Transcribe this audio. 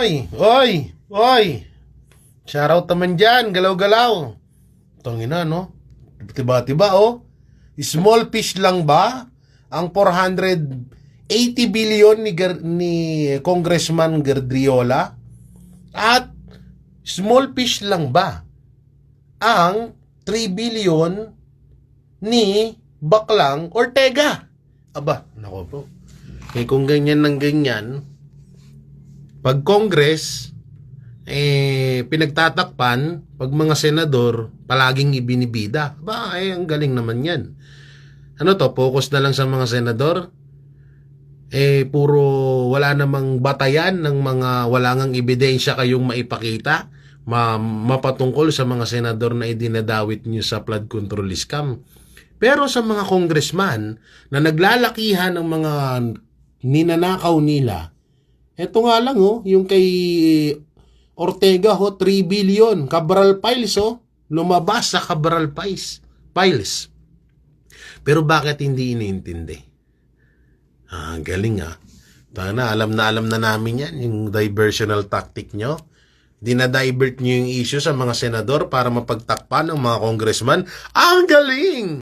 Oy! Shoutout naman dyan, galaw-galaw. Tangina, no? Tiba-tiba, oh. Small fish lang ba ang 480 billion ni Congressman Gerdriola? At small fish lang ba ang 3 billion ni Baklang Ortega? Aba, nako po. Eh kung ganyan ng ganyan, pag Congress, pinagtatakpan, pag mga senador, palaging ibinibida. Ba, ang galing naman yan. Ano to, focus na lang sa mga senador? Puro wala namang batayan ng mga wala ngang ebidensya kayong maipakita, mapatungkol sa mga senador na idinadawit nyo sa flood control scam. Pero sa mga congressman na naglalakihan ng mga ninanakaw nila, eto nga lang yung kay Ortega 3 billion, Cabral Files lumabas sa Cabral Files. Pero bakit hindi iniintindi? Galing alam na namin yan, yung diversional tactic nyo. Dinadivert nyo yung issue sa mga senador para mapagtakpan ng mga congressman. Ang galing!